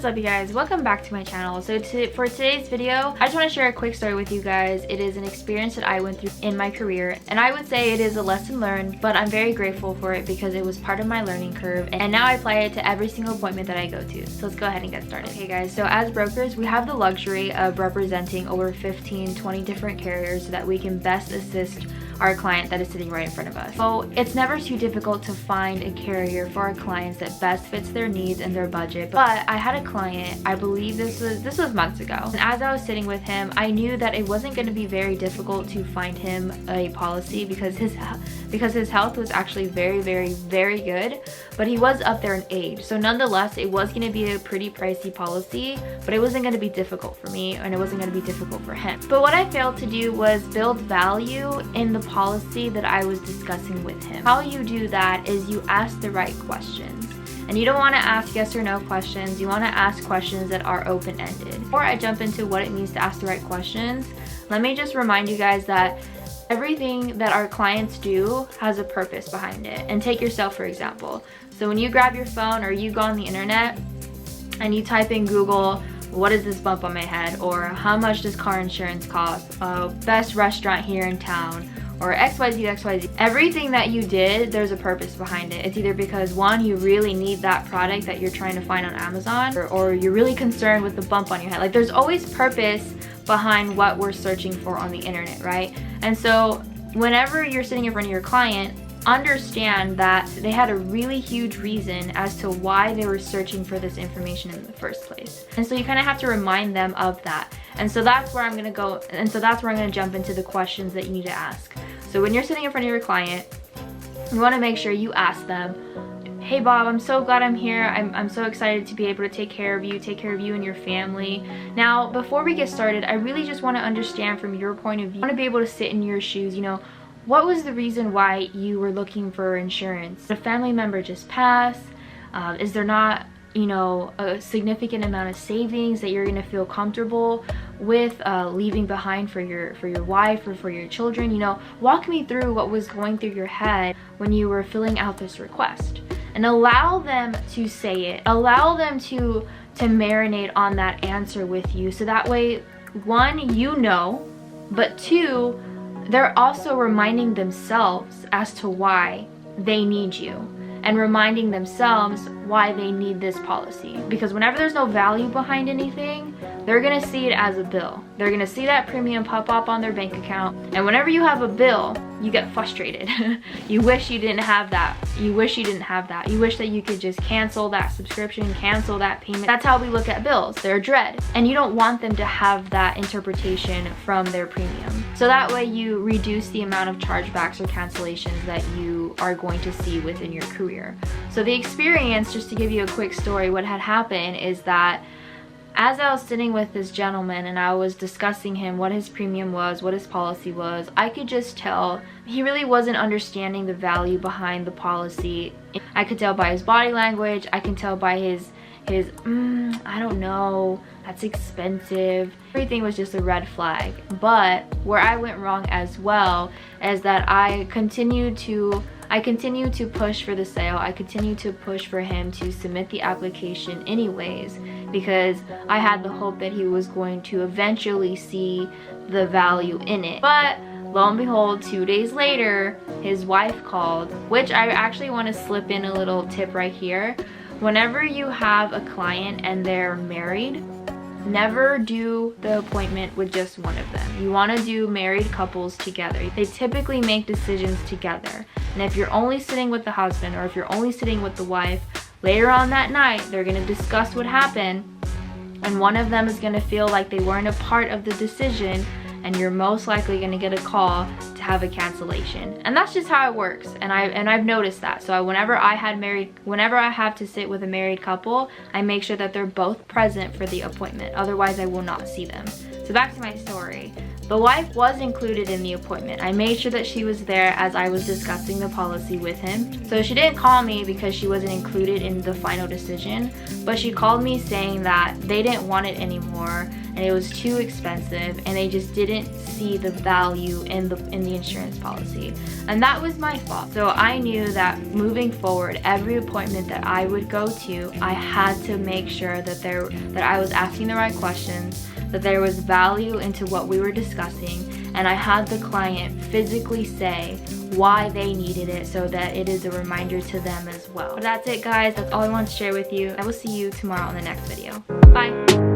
is up, you guys? Welcome back to my channel. So for today's video, I just want to share a quick story with you guys. It is an experience that I went through in my career, and I would say it is a lesson learned, but I'm very grateful for it because it was part of my learning curve, and now I apply it to every single appointment that I go to. So let's go ahead and get started. Okay guys, so as brokers, we have the luxury of representing over 15-20 different carriers so that we can best assist our client that is sitting right in front of us. So it's never too difficult to find a carrier for our clients that best fits their needs and their budget. But I had a client, I believe this was months ago, and as I was sitting with him, I knew that it wasn't going to be very difficult to find him a policy because his health was actually very good, but he was up there in age. So nonetheless, it was going to be a pretty pricey policy, but it wasn't going to be difficult for me, and it wasn't going to be difficult for him. But what I failed to do was build value in the policy that I was discussing with him. How you do that is you ask the right questions. And you don't want to ask yes or no questions. You want to ask questions that are open-ended. Before I jump into what it means to ask the right questions, let me just remind you guys that everything that our clients do has a purpose behind it. And take yourself for example. So when you grab your phone or you go on the internet and you type in Google, what is this bump on my head? Or how much does car insurance cost? Best restaurant here in town? Or XYZ. Everything that you did, there's a purpose behind it. It's either because one, you really need that product that you're trying to find on Amazon, or you're really concerned with the bump on your head. Like, there's always purpose behind what we're searching for on the internet, right? And so whenever you're sitting in front of your client, understand that they had a really huge reason as to why they were searching for this information in the first place. And so you kind of have to remind them of that. And so that's where I'm going to go, and so that's where I'm going to jump into the questions that you need to ask. So when you're sitting in front of your client, you want to make sure you ask them, hey Bob, I'm so glad I'm here. I'm so excited to be able to take care of you and your family. Now, before we get started, I really just want to understand from your point of view. I want to be able to sit in your shoes, you know, what was the reason why you were looking for insurance? Did a family member just pass? Is there not, you know, a significant amount of savings that you're going to feel comfortable with leaving behind for your wife or for your children? You know, walk me through what was going through your head when you were filling out this request, and allow them to say it. Allow them to marinate on that answer with you, so that way, one, you know, but two, they're also reminding themselves as to why they need you, and reminding themselves why they need this policy. Because whenever there's no value behind anything, they're gonna see it as a bill. They're gonna see that premium pop up on their bank account, and whenever you have a bill, you get frustrated. You wish you didn't have that. You wish you didn't have that. You wish that you could just cancel that subscription, cancel that payment. That's how we look at bills. They're dread. And you don't want them to have that interpretation from their premium. So that way you reduce the amount of chargebacks or cancellations that you are going to see within your career. So the experience, just to give you a quick story, what had happened is that as I was sitting with this gentleman and I was discussing him, what his premium was, what his policy was, I could just tell he really wasn't understanding the value behind the policy. I could tell by his body language, I can tell by his I don't know, that's expensive. Everything was just a red flag. But where I went wrong as well is that I continued to push for the sale. I continued to push for him to submit the application anyways, because I had the hope that he was going to eventually see the value in it. But lo and behold, 2 days later, his wife called, which I actually want to slip in a little tip right here. Whenever you have a client and they're married, never do the appointment with just one of them. You want to do married couples together. They typically make decisions together. And if you're only sitting with the husband, or if you're only sitting with the wife, later on that night, they're going to discuss what happened, and one of them is going to feel like they weren't a part of the decision, and you're most likely going to get a call to have a cancellation. And that's just how it works, and I've noticed that. So whenever I have to sit with a married couple, I make sure that they're both present for the appointment. Otherwise, I will not see them. So back to my story. The wife was included in the appointment. I made sure that she was there as I was discussing the policy with him. So she didn't call me because she wasn't included in the final decision, but she called me saying that they didn't want it anymore, and it was too expensive, and they just didn't see the value in the insurance policy. And that was my fault. So I knew that moving forward, every appointment that I would go to, I had to make sure that I was asking the right questions, that there was value into what we were discussing, and I had the client physically say why they needed it so that it is a reminder to them as well. But that's it, guys. That's all I wanted to share with you. I will see you tomorrow in the next video. Bye.